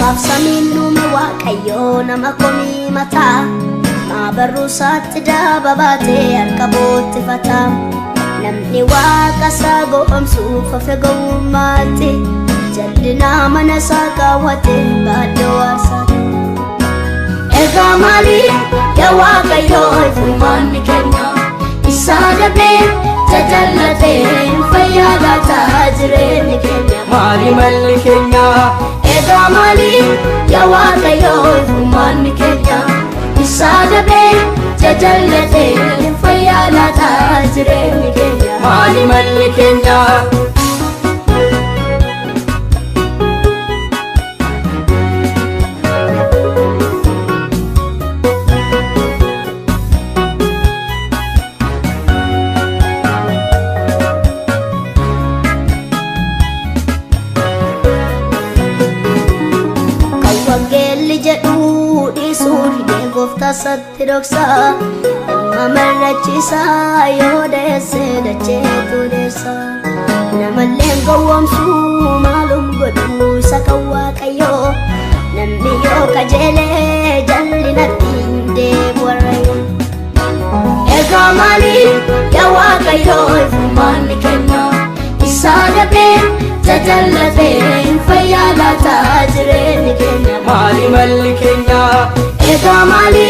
Lafaaf samiin uume waqayyoo nama komii mataa barruusaatti daababaatee harka boottifata. Namni waaqa isaa goomsuuf hafe gowwummaatti jallinaa mana isaa kaawwate baaddoo waasaati. Egaa maali yaa Waaqayyoo ifummaanni keenya isaa dhabee jajallatee fayyaa laataa jireenyi keenya maali malli keenya. Egaa maali yaa Waaqayyoo ifummaanni keenya isaa dhabee jajallatee fayyaa laataa jireenyi keenya maali malli keenya. Tasatti dhoksa mamarrachiisaa yoo deessee dacheetu deessa. Namalleen gowwoomsuu maalum godhu isa kan Waaqayyoo namni yoo kajeelee jallinatti hin deemu warrayyoo. Egaa maali yaa Waaqayyoo ifummaanni keenya isaa dhabee jajallatee fayyaa laataa jireenyi keenya maali malli keenya. Egaa maali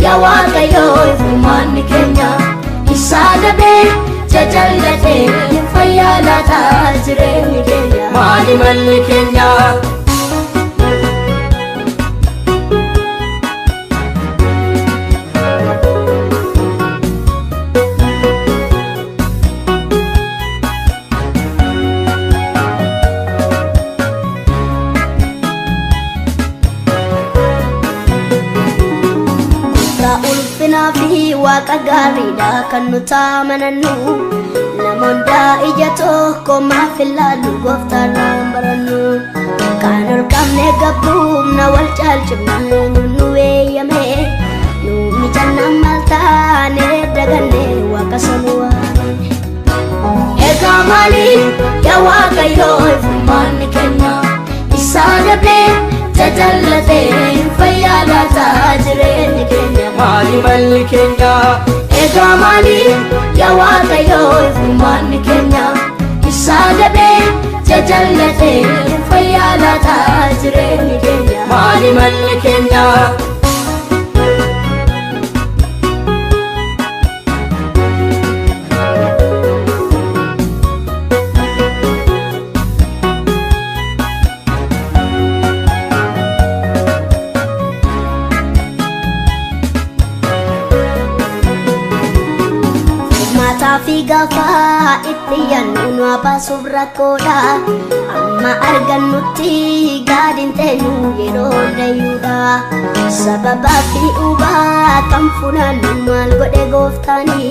yaa Waaqayyoo ifummaanni keenya isaa dhabee jajallatee fayyaa laataa jireenyi keenya maali malli keenya. Ulfinaafi waaqa gaariidha kan nuti amanannu nama hundaa ija tokko maaf ilaallu gooftaarraan barannu. Kan argamne gabruumna wal caalchifna nu weeyyame nu mijannaan maal taane daganne waaqa sanuu waamne. Egaa maali yaa Waaqayyoo ifummaanni keenya isaa dhabee jajallatee fayyaa laataa jireenyi keenya maali malli keenya. Egaa maali yaa Waaqayyoo ifummaanni keenya isaa dhabee jajallatee fayyaa laataa jireenyi keenya maali malli keenya. Fi gaafa itti yaannu nu baasuuf rakkoodha amma argannutti gaadiin teenyu yeroo dayyuudha. Sababaa fi ubaa kan funaannu maal godhe gooftaani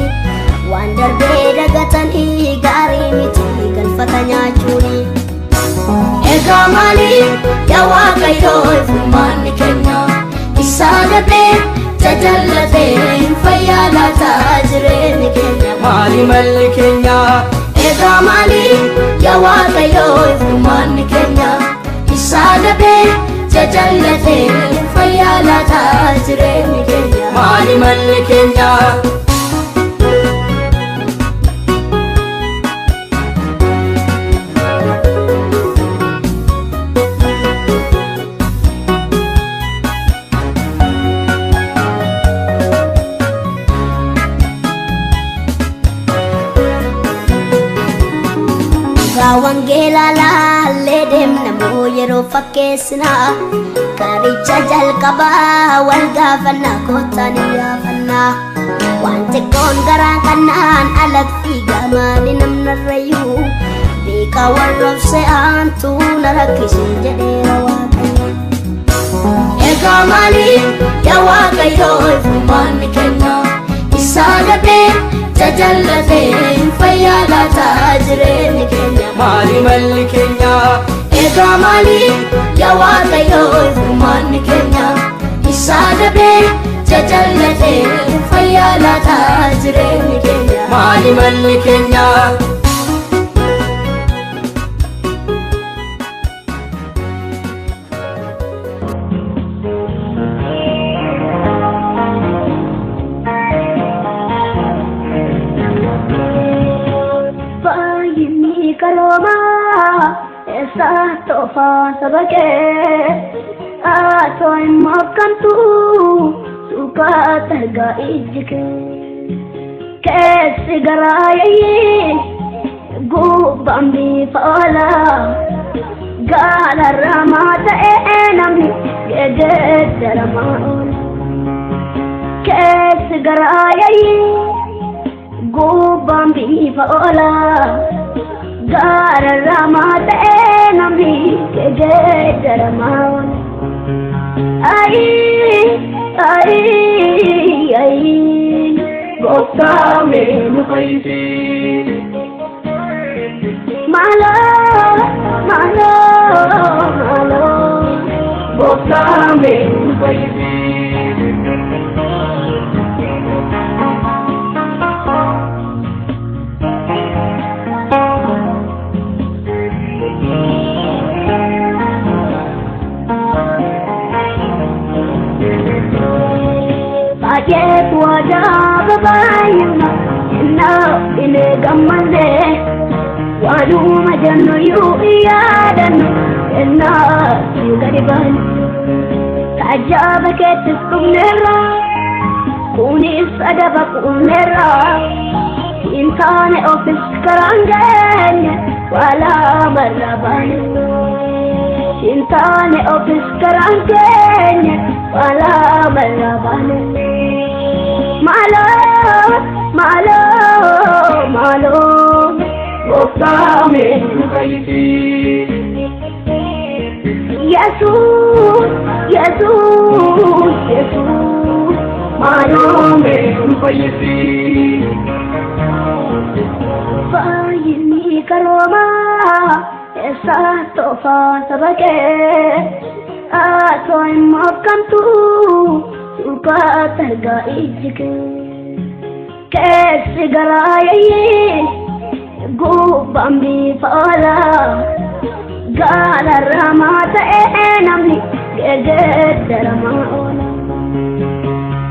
waan darbee dagatanii gaarii miti galfata nyaachuuni. Egaa maali yaa Waaqayyoo ifummaanni keenya isaa dhabee jajallatee fayyaa laataa jireenyi keenya maali malli keenya. Egaa maali yaa Waaqayyoo ifummaanni keenya isaa dhabee jajallatee fayyaa laataa jireenyi keenya maali malli keenya. Wangeela laallee deemna moo yeroo fakkeessinaa karicha jalqabaa wal gaafannaa kootaan iyyaaffannaa. Waan xiqqoon garaa kannaan alatti fiigaa maali namnarrayyuu beekaa warroobse aantuu na rakkisee jedheera Waaqayyo. Egaa maali yaa Waaqayyoo ifummaanni keenya isaa dhabee jajallatee fayyaa laataa jireenyi keenya maali malli keenya. Egaa maali yaa Waaqayyoo ifummaanni keenya isaa dhabee jajallatee fayyaa laataa jireenyi keenya maali malli keenya. isaa toofaa sabake atoo hin mokantu suukaa targaa ijjike keessi garaayayyi gubbaan bifa oolaa gaalarramaa ta'ee namni geeddaramaa oola keessi garaayayyi gubbaan bifa oolaa gaalarramaa ta'ee namni geeddaramaa oola ay gooftaa mee nu fayyisi malo gooftaa mee nu fayyisi Paket wajah babayuna inna ile gamande wadu majanu yu iyadan inna yu gariban tajaba ketis kumnera kunis adaba kumnera insane ofis karangenya wala maraban insane ofis karangenya wala maraban malo gooftaa mee nu fayyisi Yesuus malo mee nu fayyisi fayyinni karoomaa isaa toofaa sabake atoo hin mokantu suukaa targaa ijjike keessi garaayayyi gubbaan bifa oolaa gaalarramaa ta'ee namni geeddaramaa oola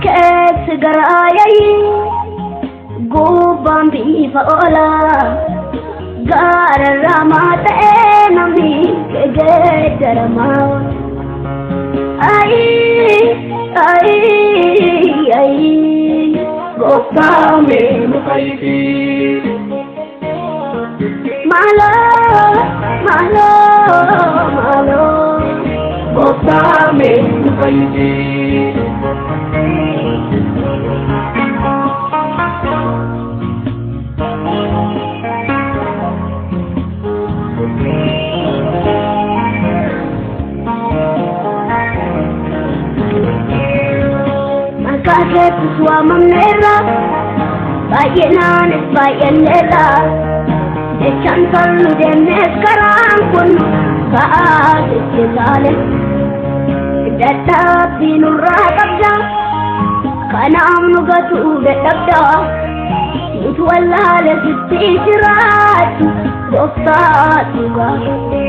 keessi garaayayyi gubbaan bifa oolaa gaalarramaa ta'ee namni geeddaramaa oola ay gooftaa mee nu fayyisi malo gooftaa mee nu fayyisi Kaketus waamamneerra baay'inaanis baay'anneerra jechaan tollu deemnees karaan kun ka'aa sitti saale dadhabbii nurraa qabda kanaaf nu gatuu dadhabda nuti wallaale sitti jiraatu gooftaatu gaafate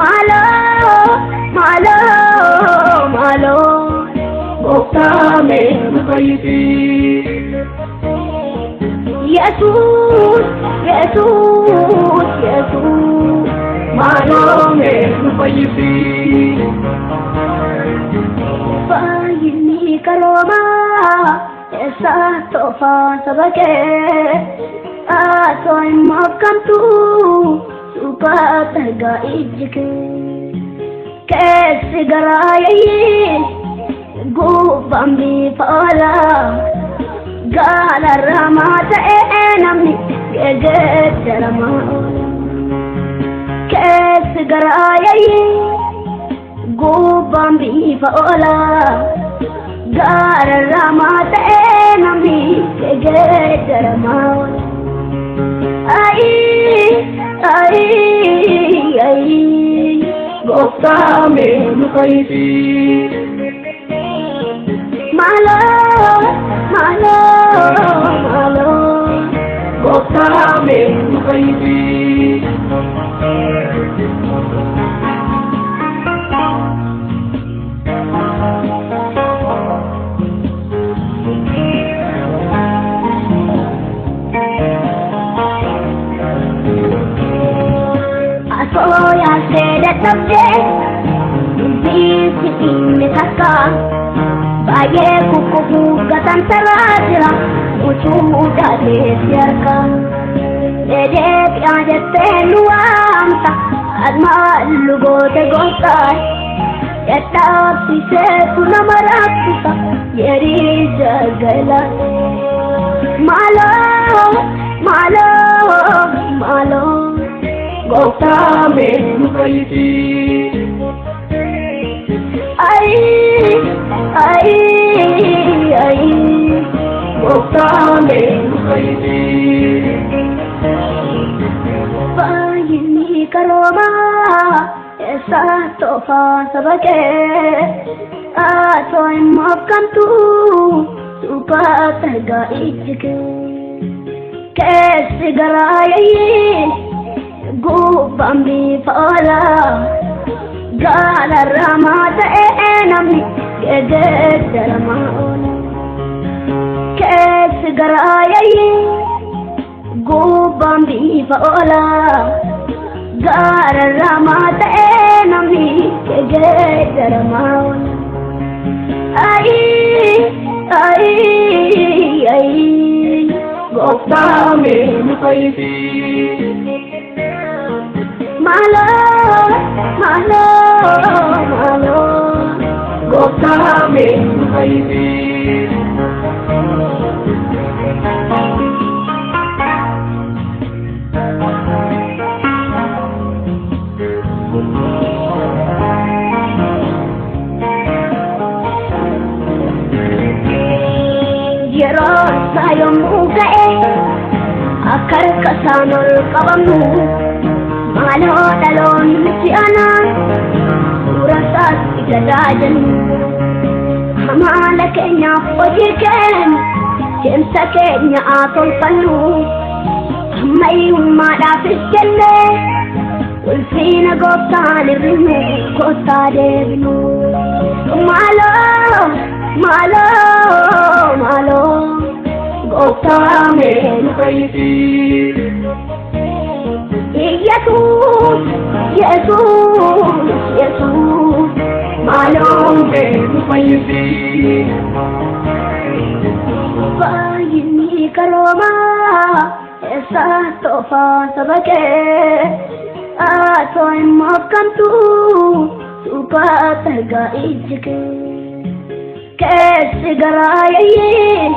malo gooftaa mee nu fayyisi Yesuus malo mee nu fayyisi fayyinni karoomaa isaa toofaa sabake atoo hin mokantu suukaa targaa ijjike keessi garaayayyi gubbaan bifa oolaa gaalarramaa ta'ee namni geeddaramaa oola keessi garaayayyi gubbaan bifa oolaa gaalarramaa ta'ee namni geeddaramaa oola ay gooftaa mee nu fayyisi malo gooftaa mee nu fayyisi baay'ee kukkufu gatan sarara jira utuu dhaabee siarka deedeebi ajattee nu waamta admaa lugoota gooftaa dadhabsiisee nama rakkisa yerii jagala maaloo maaloo maaloo gooftaa mee nu fayyisi. Ay, gooftaa mee nu fayyisi. Fayyinni karoomaa isaa toofaa saba kee atoo hin moofkamtu suphaa targaa ijji kee keessi garaa yayyii gubbaan bifa oolaa gaararramaa ta'ee namni geeddaramaa oola keessi garaa yayyii gubbaan bifa oolaa gaararramaa ta'ee namni geeddaramaa oola. Gooftaa mee nu fayyisi. Maaloo maaloo maaloo gooftaa mee nu fayyisi. Yeroo isaa yommuu ga'e akka harkasaan ol qabamu maaloo dhaloonni si'anaa suura isaatti gadaa jennu amaala keenyaaf hojii keenya deemsa keenya haa tolfannu ammayyummaadhaafis jennee ulfina gooftaan hir'inu kottaa deebinu maaloo maaloo maaloo gooftaa mee nu fayyisi. Yesuus Yesuus Yesuus maaloo mee nu fayyisi. Fayyinni karoomaa isaa toofaa saba kee atoo hin moofkamtu suphaa targaa ijji kee keessi garaa yayyii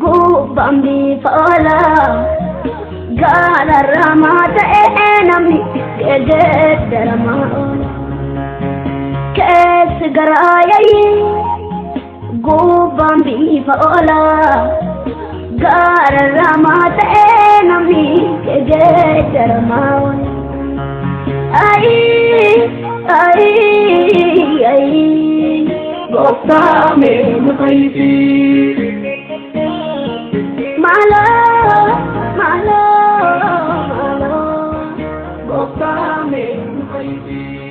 gubbaan bifa oolaa gaararramaa ta'ee namni geeddaramaa oola keessi garaa yayyii gubbaan bifa oolaa gaararramaa ta'ee namni geeddaramaa oola. Gooftaa mee nu fayyisi. Maaloo maaloo maaloo gooftaa mee nu fayyisi.